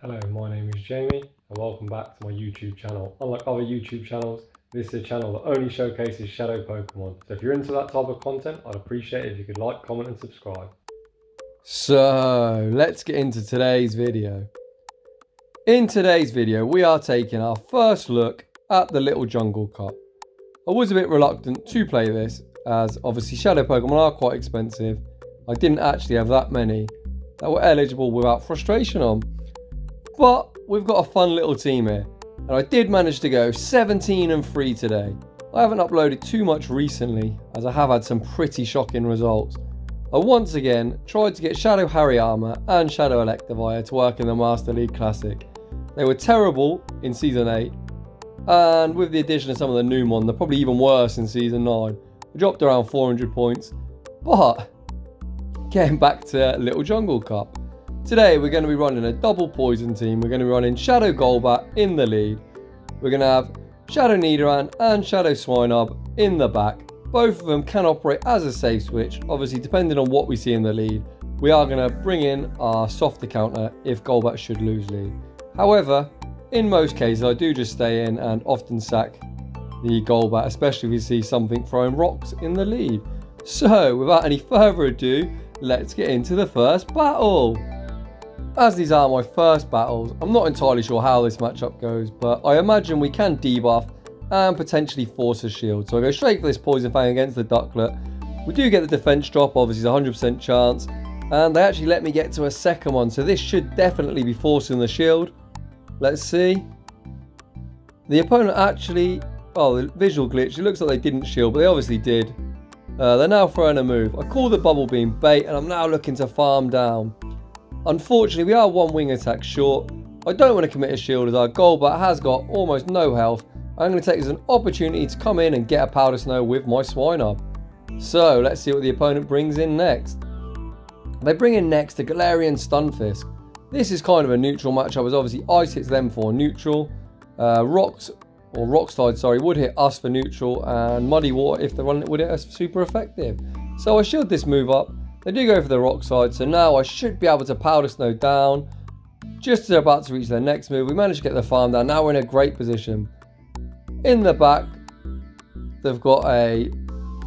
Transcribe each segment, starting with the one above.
Hello, my name is Jamie and welcome back to my YouTube channel. Unlike other YouTube channels, this is a channel that only showcases shadow Pokemon. So if you're into that type of content, I'd appreciate it if you could like, comment and subscribe. So let's get into today's video. In today's video, we are taking our first look at the Little Jungle Cup. I was a bit reluctant to play this as obviously shadow Pokemon are quite expensive. I didn't actually have that many that were eligible without frustration on. But we've got a fun little team here, and I did manage to go 17-3 today. I haven't uploaded too much recently as I have had some pretty shocking results. I once again tried to get Shadow Hariyama and Shadow Effevtivr to work in the Master League Classic. They were terrible in Season 8, and with the addition of some of the new mon, they're probably even worse in Season 9. I dropped around 400 points, but getting back to Little Jungle Cup. Today we're going to be running a double poison team. We're going to be running Shadow Golbat in the lead. We're going to have Shadow Nidoran and Shadow Swinub in the back. Both of them can operate as a safe switch, obviously depending on what we see in the lead. We are going to bring in our softer counter if Golbat should lose lead. However, in most cases I do just stay in and often sack the Golbat, especially if we see something throwing rocks in the lead. So without any further ado, let's get into the first battle. As these are my first battles, I'm not entirely sure how this matchup goes, but I imagine we can debuff and potentially force a shield. So I go straight for this Poison Fang against the Ducklet. We do get the defense drop, obviously it's a 100% chance, and they actually let me get to a second one, so this should definitely be forcing the shield. Let's see. The opponent actually, the visual glitch, it looks like they didn't shield, but they obviously did. They're now throwing a move. I call the Bubble Beam bait, and I'm now looking to farm down. Unfortunately, we are one wing attack short. I don't want to commit a shield as our Golbat has got almost no health. I'm going to take this as an opportunity to come in and get a Powder Snow with my Swinub. So let's see what the opponent brings in next. They bring in next a Galarian Stunfisk. This is kind of a neutral matchup as obviously Ice hits them for neutral. Rockslide would hit us for neutral, and Muddy Water, if they run it, would hit us for super effective. So I shield this move up. They do go for the rock side, so now I should be able to Powder Snow down. Just as they're about to reach their next move, we managed to get the farm down. Now we're in a great position. In the back, they've got a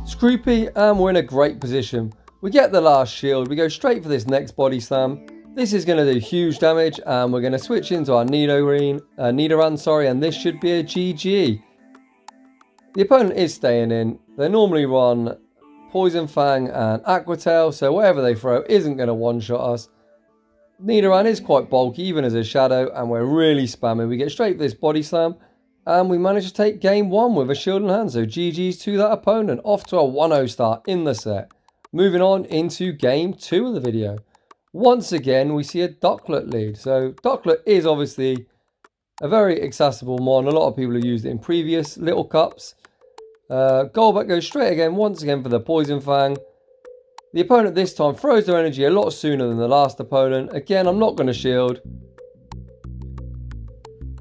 Scroopy, and we're in a great position. We get the last shield. We go straight for this next body slam. This is going to do huge damage, and we're going to switch into our Nidoran, and this should be a GG. The opponent is staying in. They normally run Poison Fang and Aqua Tail, so whatever they throw isn't going to one-shot us. Nidoran is quite bulky even as a shadow, and we're really spamming. We get straight for this body slam, and we manage to take game 1 with a shield in hand, so GG's to that opponent. Off to a 1-0 start in the set. Moving on into game 2 of the video. Once again, we see a Ducklet lead. So Ducklet is obviously a very accessible mon. A lot of people have used it in previous little cups. Golbat goes straight again, once again for the Poison Fang. The opponent this time throws their energy a lot sooner than the last opponent. Again, I'm not going to shield.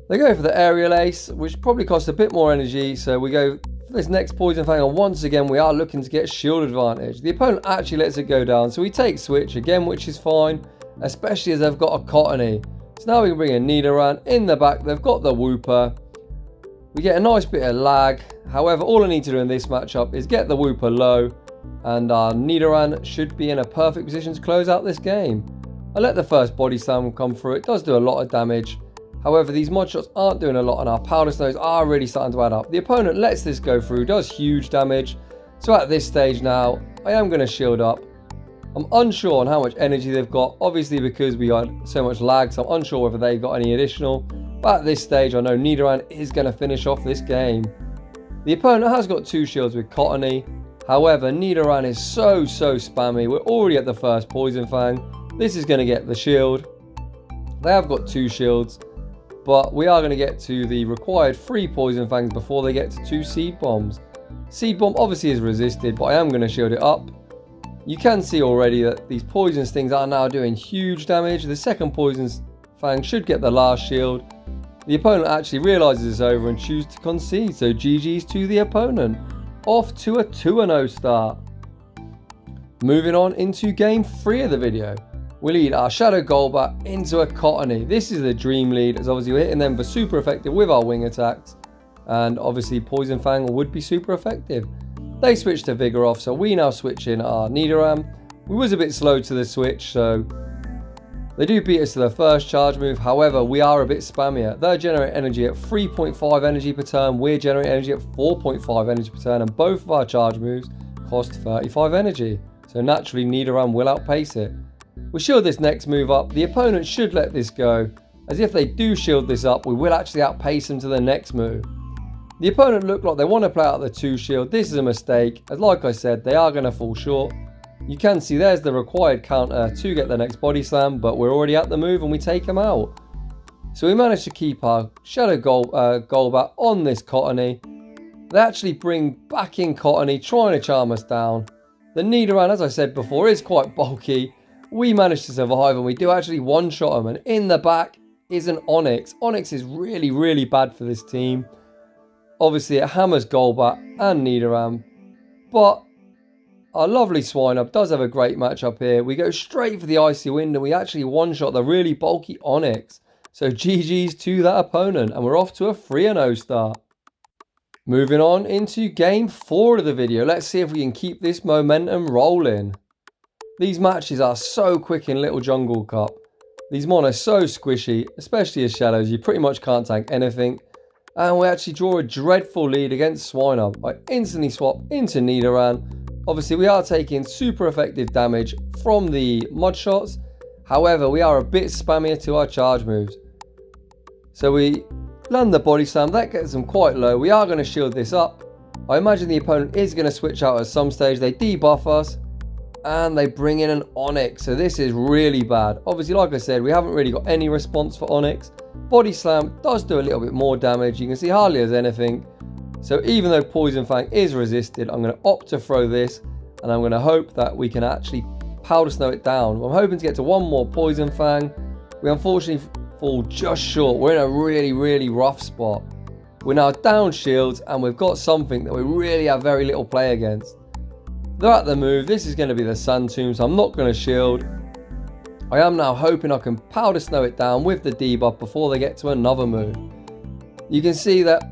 They go for the Aerial Ace, which probably costs a bit more energy. So we go for this next Poison Fang, and once again we are looking to get shield advantage. The opponent actually lets it go down, so we take switch again, which is fine, especially as they've got a cottonee. So now we can bring in Nidoran in the back. They've got the Wooper. We get a nice bit of lag. However, all I need to do in this matchup is get the Wooper low, and our Nidoran should be in a perfect position to close out this game. I let the first body slam come through. It does do a lot of damage. However, these mod shots aren't doing a lot, and our Powder Snows are really starting to add up. The opponent lets this go through, does huge damage. So at this stage now, I am going to shield up. I'm unsure on how much energy they've got, obviously because we had so much lag, so I'm unsure whether they got any additional. But at this stage, I know Nidoran is going to finish off this game. The opponent has got 2 shields with Cottonee. However, Nidoran is so spammy. We're already at the first Poison Fang. This is going to get the shield. They have got 2 shields, but we are going to get to the required 3 Poison Fangs before they get to 2 Seed Bombs. Seed Bomb obviously is resisted, but I am going to shield it up. You can see already that these Poison Stings are now doing huge damage. The second Poison Fang should get the last shield. The opponent actually realises it's over and chooses to concede, so GG's to the opponent. Off to a 2-0 start. Moving on into game 3 of the video. we lead our Shadow Golbat into a Cottonee. This is the dream lead, as obviously we're hitting them for super effective with our wing attacks. And obviously Poison Fang would be super effective. They switch to Vigoroth, so we now switch in our Nidoran. We was a bit slow to the switch, so they do beat us to the first charge move. However, we are a bit spammier. They generate energy at 3.5 energy per turn. We generate energy at 4.5 energy per turn. And both of our charge moves cost 35 energy. So naturally, Nidoran will outpace it. We shield this next move up. The opponent should let this go, as if they do shield this up, we will actually outpace them to the next move. The opponent look like they want to play out the 2 shield. This is a mistake, as like I said, they are going to fall short. You can see there's the required counter to get the next body slam, but we're already at the move and we take them out. So we managed to keep our Shadow Golbat on this Cottonee. They actually bring back in Cottonee, trying to charm us down. The Nidoran, as I said before, is quite bulky. We managed to survive and we do actually one-shot them. And in the back is an Onix. Onix is really, really bad for this team. Obviously it hammers Golbat and Nidoran, but our lovely Swinub does have a great matchup here. We go straight for the Icy Wind and we actually one-shot the really bulky Onix. So GG's to that opponent and we're off to a 3-0 start. Moving on into game 4 of the video. Let's see if we can keep this momentum rolling. These matches are so quick in Little Jungle Cup. These mon are so squishy, especially as shadows. You pretty much can't tank anything. And we actually draw a dreadful lead against Swinub. I instantly swap into Nidoran. Obviously, we are taking super effective damage from the mud shots. However, we are a bit spammier to our charge moves. So we land the body slam. That gets them quite low. We are going to shield this up. I imagine the opponent is going to switch out at some stage. They debuff us. And they bring in an Onix. So this is really bad. Obviously, like I said, we haven't really got any response for Onix. Body slam does do a little bit more damage. You can see hardly as anything. So even though Poison Fang is resisted, I'm going to opt to throw this. And I'm going to hope that we can actually Powder Snow it down. I'm hoping to get to one more Poison Fang. We unfortunately fall just short. We're in a really, really rough spot. We're now down shields and we've got something that we really have very little play against. They're at the move. This is going to be the Sun Tomb, so I'm not going to shield. I am now hoping I can Powder Snow it down with the debuff before they get to another move. You can see that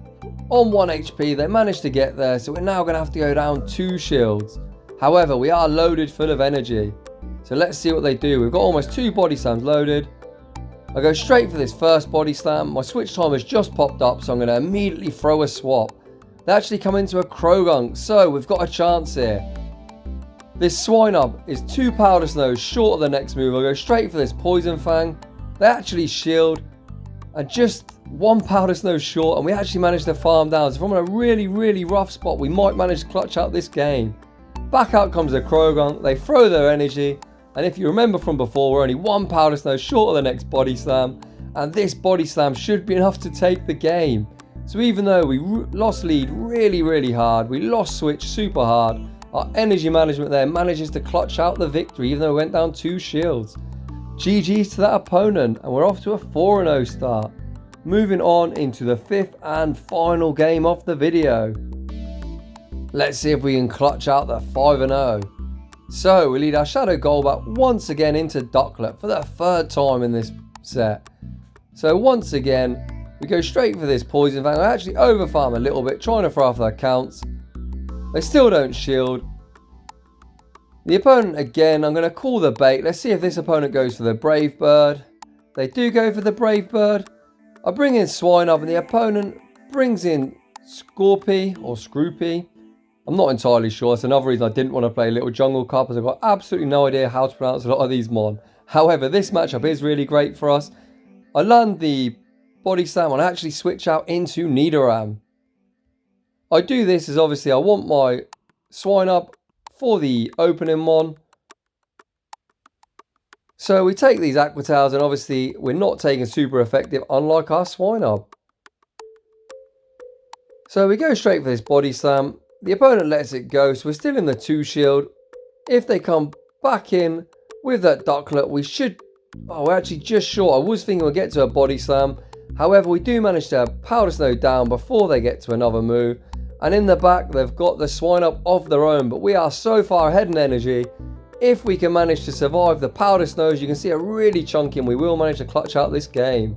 on 1 HP they managed to get there, so we're now going to have to go down 2 shields. However, we are loaded full of energy. So let's see what they do. We've got almost 2 body slams loaded. I go straight for this first body slam. My switch time has just popped up, so I'm going to immediately throw a swap. They actually come into a Krogunk, so we've got a chance here. This Swinub is 2 Powder Snows short of the next move. I go straight for this Poison Fang. They actually shield. And just 1 Powder Snow short. And we actually managed to farm down. So from a really, really rough spot, we might manage to clutch out this game. Back out comes the Krogunk. They throw their energy. And if you remember from before, we're only 1 Powder Snow short of the next Body Slam. And this Body Slam should be enough to take the game. So even though we lost lead really, really hard. We lost switch super hard. Our energy management there manages to clutch out the victory, even though we went down 2 shields. GG's to that opponent, and we're off to a 4-0 start. Moving on into the 5th and final game of the video. Let's see if we can clutch out the 5-0. So we lead our Shadow Golbat once again into Ducklet for the 3rd time in this set. So once again, we go straight for this Poison Fang. I actually overfarm a little bit, trying to throw off their counts. They still don't shield. The opponent again, I'm going to call the bait. Let's see if this opponent goes for the Brave Bird. They do go for the Brave Bird. I bring in Swinub and the opponent brings in Scorpy or Scroopy. I'm not entirely sure. That's another reason I didn't want to play Little Jungle Cup, as I've got absolutely no idea how to pronounce a lot of these mon. However, this matchup is really great for us. I land the Body Slam and I actually switch out into Nidoran. I do this as obviously I want my Swinub for the opening mon. So we take these Aqua Tails and obviously we're not taking super effective unlike our Swinub. So we go straight for this Body Slam. The opponent lets it go, so we're still in the 2 shield. If they come back in with that Ducklet, we should... Oh, we're actually just short. I was thinking we'll get to a Body Slam. However, we do manage to Powder Snow down before they get to another move. And in the back, they've got the Swinub of their own. But we are so far ahead in energy. if we can manage to survive the powder snows, you can see a really chunky, and we will manage to clutch out this game.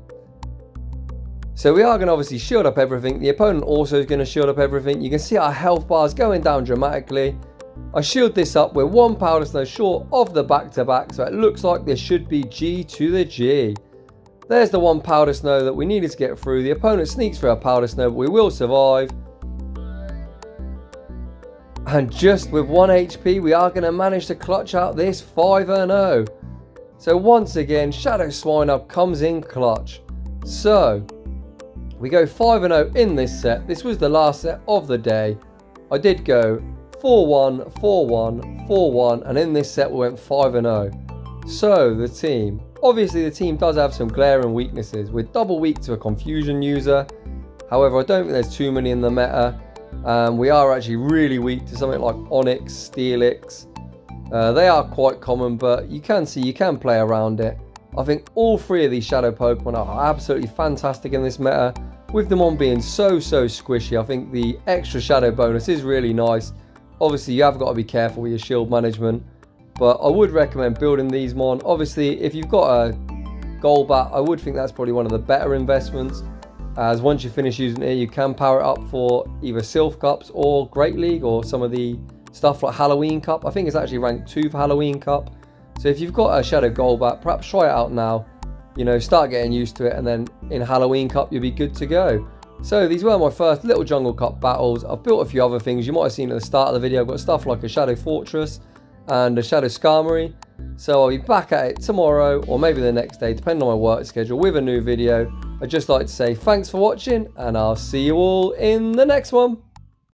So we are going to obviously shield up everything. The opponent also is going to shield up everything. You can see our health bars going down dramatically. I shield this up. We're one powder snow short of the back-to-back, so it looks like there should be G to the G. There's the one powder snow that we needed to get through. The opponent sneaks through our powder snow, but we will survive. And just with 1 HP, we are going to manage to clutch out this 5-0. So once again, Shadow Swinub comes in clutch. So we go 5-0 in this set. This was the last set of the day. I did go 4-1, 4-1, 4-1, and in this set we went 5-0. So the team, obviously the team does have some glaring weaknesses. We're double weak to a confusion user. However, I don't think there's too many in the meta. We are actually really weak to something like Onyx, Steelix. They are quite common, but you can see you can play around it. I think all three of these shadow Pokemon are absolutely fantastic in this meta. With them on being so squishy, I think the extra shadow bonus is really nice. Obviously, you have got to be careful with your shield management, but I would recommend building these mon. Obviously, if you've got a Golbat, I would think that's probably one of the better investments, as once you finish using it, you can power it up for either Sylph Cups or Great League, or some of the stuff like Halloween Cup. I think it's actually ranked 2 for Halloween Cup. So if you've got a Shadow Golbat, perhaps try it out now. You know, start getting used to it, and then in Halloween Cup, you'll be good to go. So these were my first Little Jungle Cup battles. I've built a few other things. You might have seen at the start of the video, I've got stuff like a Shadow Fortress and a Shadow Skarmory. So I'll be back at it tomorrow, or maybe the next day, depending on my work schedule, with a new video. I'd just like to say thanks for watching, and I'll see you all in the next one.